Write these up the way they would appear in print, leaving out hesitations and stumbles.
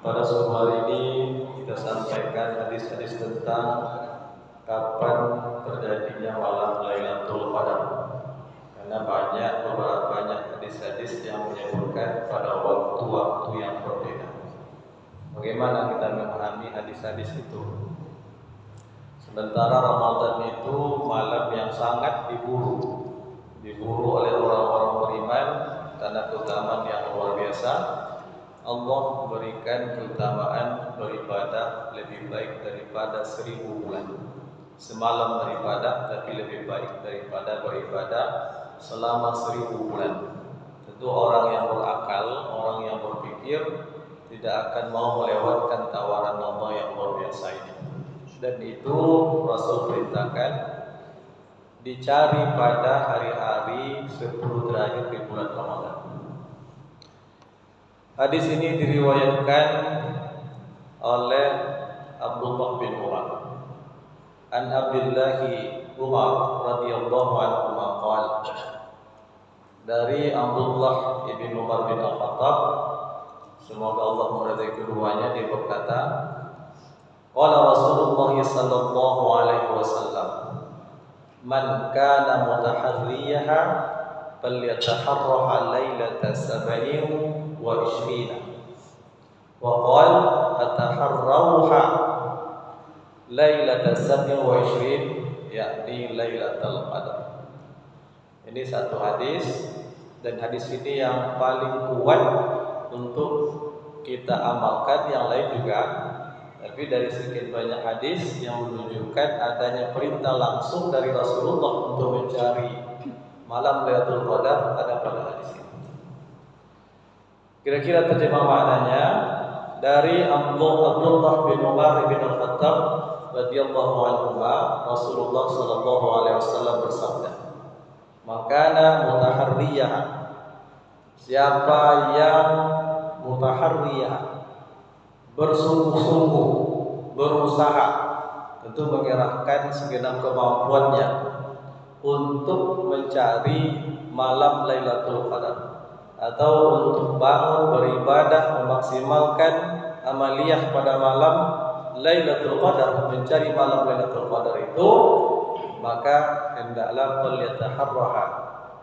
Pada sore hari ini kita sampaikan hadis-hadis tentang kapan terjadinya malam Lailatul Qadar. Karena beberapa hadis-hadis yang menyebutkan pada waktu-waktu yang berbeda. Bagaimana kita memahami hadis-hadis itu? Sementara Ramadan itu malam yang sangat diburu oleh orang-orang beriman karena keutamaan yang luar biasa. Allah memberikan keutamaan beribadah lebih baik daripada 1000 bulan. Semalam beribadah tapi lebih baik daripada beribadah selama 1000 bulan. Tentu orang yang berakal, orang yang berpikir tidak akan mau melewatkan tawaran Allah yang luar biasa ini. Dan itu Rasul perintahkan dicari pada hari-hari 10 terakhir di bulan Ramadan. Hadis ini diriwayatkan oleh Abdullah bin Umar. An Abdullah Umar radhiyallahu anhu qala, dari Abdullah bin Umar bin Al-Khattab, semoga Allah meridai keduanya, dia berkata, qala Rasulullah sallallahu alaihi wasallam, man kana mutaharriyaha falyataharraha lailata 27 wa qala ataharrawha lailata 27, yakni lailatul qadar. Ini satu hadis, dan hadis ini yang paling kuat untuk kita amalkan. Yang lain juga, tapi dari sekian banyak hadis yang menunjukkan adanya perintah langsung dari Rasulullah untuk mencari malam Lailatul Qadar ada pada hadis ini. Kira-kira terjemah maknanya dari Abdullah bin Umar bin Al-Khattab radhiyallahu anhu, Rasulullah sallallahu alaihi wasallam bersabda, "Makana mutaharriyah." Siapa yang mutaharriyah, bersungguh-sungguh, berusaha, tentu mengerahkan segenap kemampuannya untuk mencari malam Lailatul Qadar, atau untuk bangun beribadah, memaksimalkan amaliyah pada malam Lailatul Qadar, mencari malam Lailatul Qadar itu, maka hendaklah falyataharraha,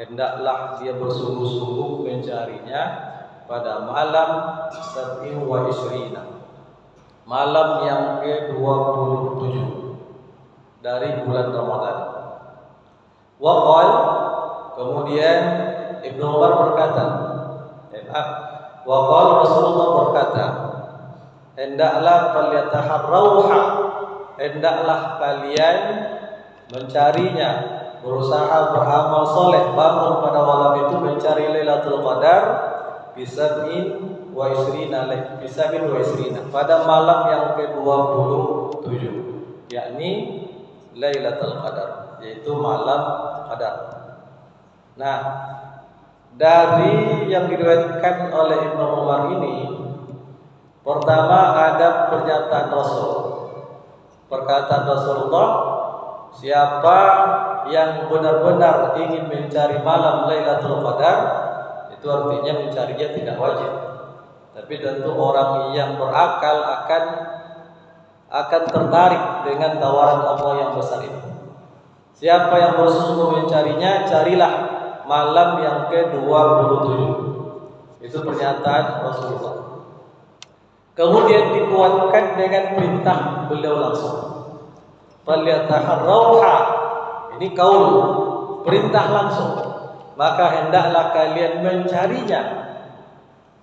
hendaklah dia bersungguh-sungguh mencarinya pada malam 27, malam yang ke-27 dari bulan Ramadan. Wa qala, kemudian Ibnu Umar berkata, wa qala Rasulullah berkata, hendaklah falyataharrawha, hendaklah kalian mencarinya, berusaha beramal soleh, bangun pada malam itu mencari Lailatul Qadar bisab'in wa isrina, pada malam yang ke-27, yakni Lailatul Qadar, yaitu malam Qadar. Nah, dari yang diriwayatkan oleh Ibnu Umar ini, pertama ada pernyataan Rasul. Perkataan Rasulullah, siapa yang benar-benar ingin mencari malam Lailatul Qadar, itu artinya mencarinya tidak wajib. Tapi tentu orang yang berakal akan tertarik dengan tawaran Allah yang besar ini. Siapa yang bersungguh mencarinya, carilah malam yang ke-27. Itu pernyataan Rasulullah. Kemudian dikuatkan dengan perintah beliau langsung. Falyataharrawha, ini qaul, perintah langsung. Maka hendaklah kalian mencarinya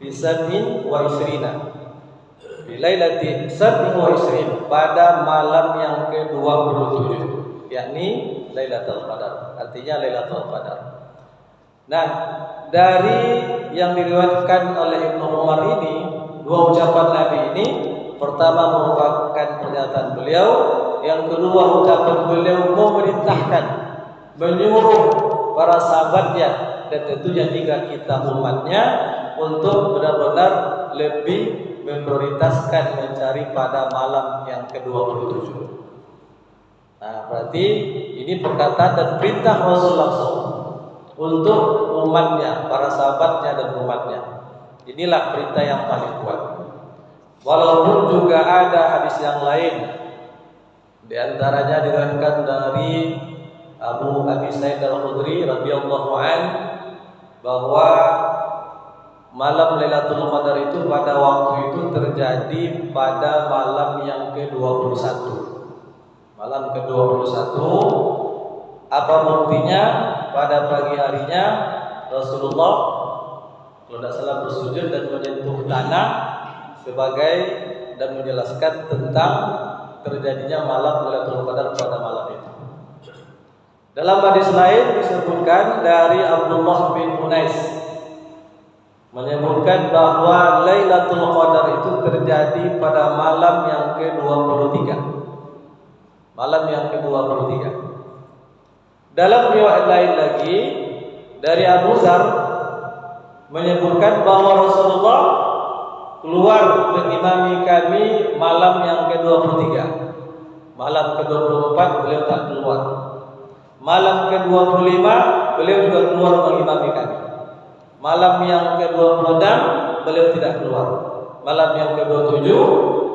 bisab'in wa isrina, bilailati 27, pada malam yang ke-27, yakni Lailatul Qadar, artinya Lailatul Qadar. Nah, dari yang diriwayatkan oleh Ibnu Umar ini, dua ucapan Nabi ini, pertama merupakan pernyataan beliau, yang kedua ucapan beliau memerintahkan, menyuruh para sahabatnya, dan tentunya juga kita umatnya, untuk benar-benar lebih memprioritaskan mencari pada malam yang ke-27. Nah, berarti ini perkataan dan perintah Rasul langsung untuk umatnya, para sahabatnya dan umatnya. Inilah perintah yang paling kuat. Walaupun juga ada hadis yang lain, di antaranya diriwayatkan dari Abu Sa'id Al-Khudri radhiyallahu an bahwa malam Lailatul Qadar itu pada waktu itu terjadi pada malam yang ke-21. Malam ke-21, apa buktinya? Pada pagi harinya Rasulullah kalau tidak salah bersujud dan menyentuh tanah sebagai dan menjelaskan tentang terjadinya malam Lailatul Qadar pada malam itu. Dalam hadis lain disebutkan dari Abdullah bin Unais menyebutkan bahwa Lailatul Qadar itu terjadi pada malam yang ke-23. Malam yang ke-23. Dalam riwayat lain lagi dari Abu Dzar menyebutkan bahwa Rasulullah keluar mengimami kami malam yang ke-23. Malam ke-24 beliau tak keluar. Malam ke-25 beliau juga keluar mengimami kami. Malam yang ke-26 beliau tidak keluar. Malam yang ke-27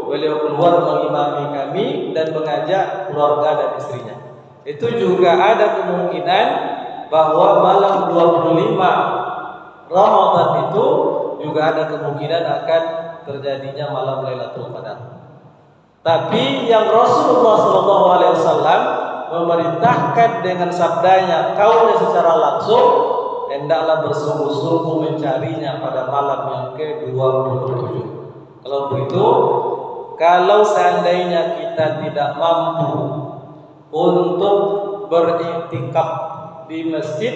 beliau keluar mengimami kami dan mengajak keluarga dan istrinya. Itu juga ada kemungkinan bahwa malam 25 Ramadan itu juga ada kemungkinan akan terjadinya malam Lailatul Qadar. Tapi yang Rasulullah SAW memerintahkan dengan sabdanya, kaunya secara langsung, hendaklah bersungguh-sungguh mencarinya pada malam yang ke-27. Kalau begitu, kalau seandainya kita tidak mampu untuk beriktikaf di masjid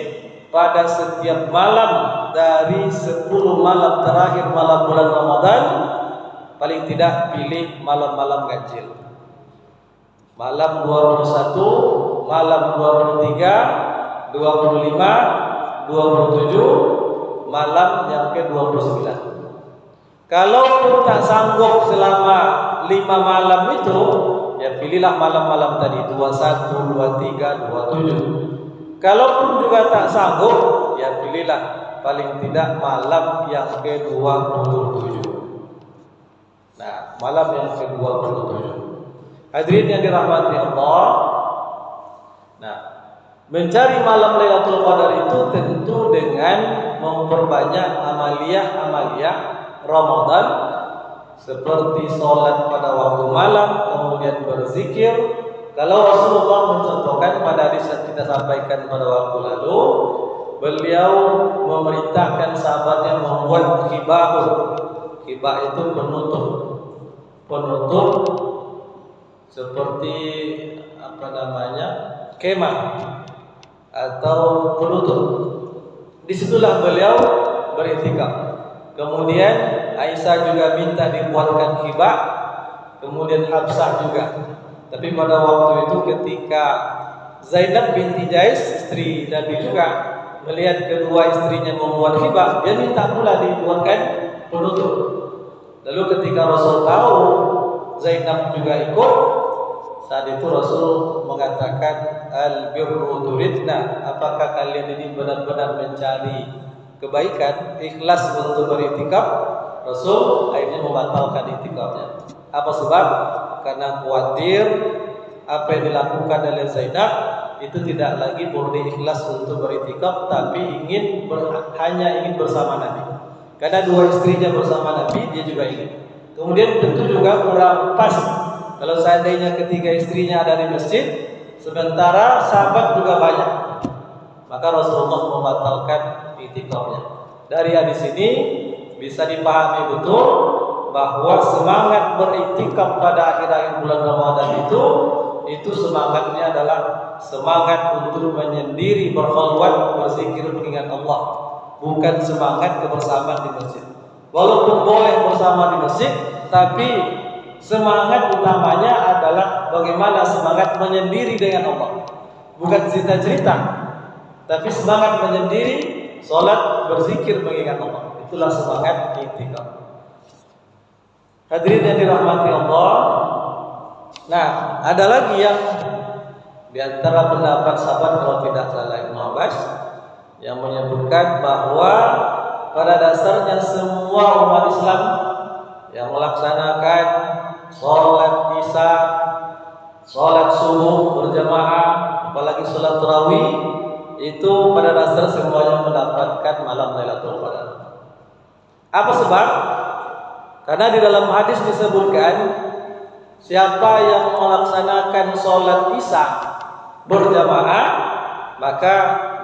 pada setiap malam dari 10 malam terakhir malam bulan Ramadan, paling tidak pilih malam-malam ganjil. Malam 21, malam 23, 25, 27, malam yang ke-29. Kalaupun tak sanggup selama 5 malam itu, ya pilihlah malam-malam tadi 21, 23, 27. Kalaupun juga tak sanggup, ya pilihlah paling tidak malam yang ke-27. Nah, malam yang ke-27. Hadirin yang dirahmati Allah. Nah, mencari malam Lailatul Qadar itu tentu dengan memperbanyak amaliyah Ramadan seperti sholat pada waktu malam, kemudian berzikir. Kalau Rasulullah mencontohkan pada hadis yang kita sampaikan pada waktu lalu, beliau memerintahkan sahabatnya membuat khibah. Khibah itu penutup seperti kemah atau penutup. Disitulah beliau beriktikaf. Kemudian Aisyah juga minta dibuatkan khibah, kemudian Hafsah juga. Tapi pada waktu itu ketika Zainab binti Jais, istri Nabi juga, melihat kedua istrinya membuat khibah, dia minta pula dibuatkan penutup. Lalu ketika Rasul tahu Zainab juga ikut, saat itu Rasul mengatakan, al-birru turidna, apakah kalian ini benar-benar mencari kebaikan, ikhlas untuk beriktikaf? Rasul akhirnya membatalkan iktikafnya. Apa sebab? Karena khawatir apa yang dilakukan oleh Zainab itu tidak lagi murni ikhlas untuk beriktikaf, tapi hanya ingin bersama Nabi. Karena dua istrinya bersama Nabi, dia juga ingin. Kemudian tentu juga kurang pas kalau seandainya ketiga istrinya ada di masjid, sementara sahabat juga banyak, maka Rasulullah membatalkan iktikafnya. Dari hadis ini bisa dipahami betul bahwa semangat beriktikaf pada akhir-akhir bulan Ramadan itu semangatnya adalah semangat untuk menyendiri, berkhalwat, berzikir, mengingat Allah, bukan semangat kebersamaan di masjid. Walaupun boleh bersama di masjid, tapi semangat utamanya adalah bagaimana semangat menyendiri dengan Allah, bukan cerita-cerita, tapi semangat menyendiri, sholat, berzikir, mengingat Allah. Itulah semangat iktikaf. Hadirin yang dirahmati Allah. Nah, ada lagi yang di antara pendapat sahabat, kalau tidak salah Ibnu Abbas, yang menyebutkan bahwa pada dasarnya semua umat Islam yang melaksanakan subuh berjamaah, apalagi sholat tarawih, itu pada dasar semuanya mendapatkan malam Lailatul Qadar. Apa sebab? Karena di dalam hadis disebutkan, siapa yang melaksanakan sholat isya berjamaah, maka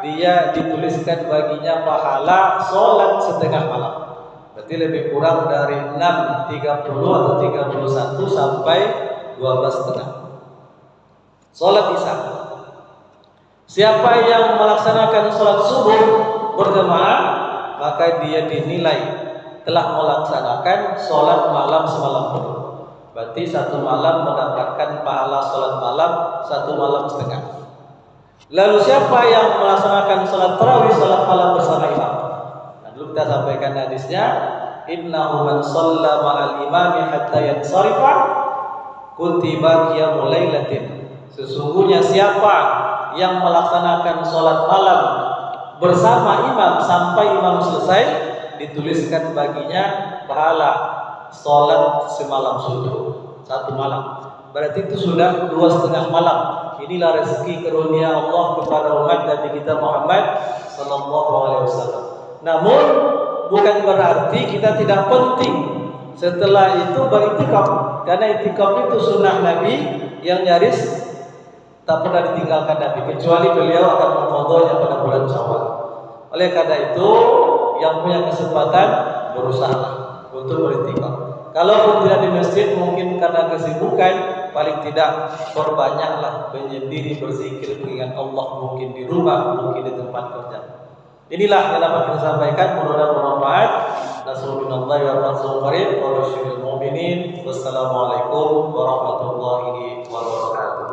dia dituliskan baginya pahala sholat setengah malam. Berarti lebih kurang dari 6.30 atau 31 sampai 12.30 sholat isya. Siapa yang melaksanakan sholat subuh berjamaah, maka dia dinilai telah melaksanakan sholat malam semalam penuh. Berarti satu malam mendapatkan pahala sholat malam, satu malam setengah. Lalu siapa yang melaksanakan sholat tarawih, sholat malam bersama imam? Nah, dulu kita sampaikan hadisnya, innahu man shalla ma'al imami hatta yansarifa kutiba qiyamul lailatin. Sesungguhnya siapa yang melaksanakan sholat malam bersama imam sampai imam selesai, dituliskan baginya pahala sholat semalam suntuk, satu malam. Berarti itu sudah 2,5 malam. Inilah rezeki karunia Allah kepada umat Nabi kita Muhammad sallallahu alaihi wasallam. Namun bukan berarti kita tidak penting setelah itu beritikaf, karena itikaf itu sunnah Nabi yang nyaris tak pernah ditinggalkan Nabi, kecuali beliau akan mengqadhanya pada bulan Syawal. Oleh karena itu, yang punya kesempatan berusaha untuk beritikaf. Kalaupun tidak di masjid, mungkin karena kesibukan, paling tidak perbanyaklah menyendiri berzikir mengingat Allah, mungkin di rumah, mungkin di tempat kerja. Inilah yang dapat kita sampaikan, mudah-mudahan bermanfaat. Nasrullahi wa fathul qarib wa basyiril mu'minin. Wassalamualaikum warahmatullahi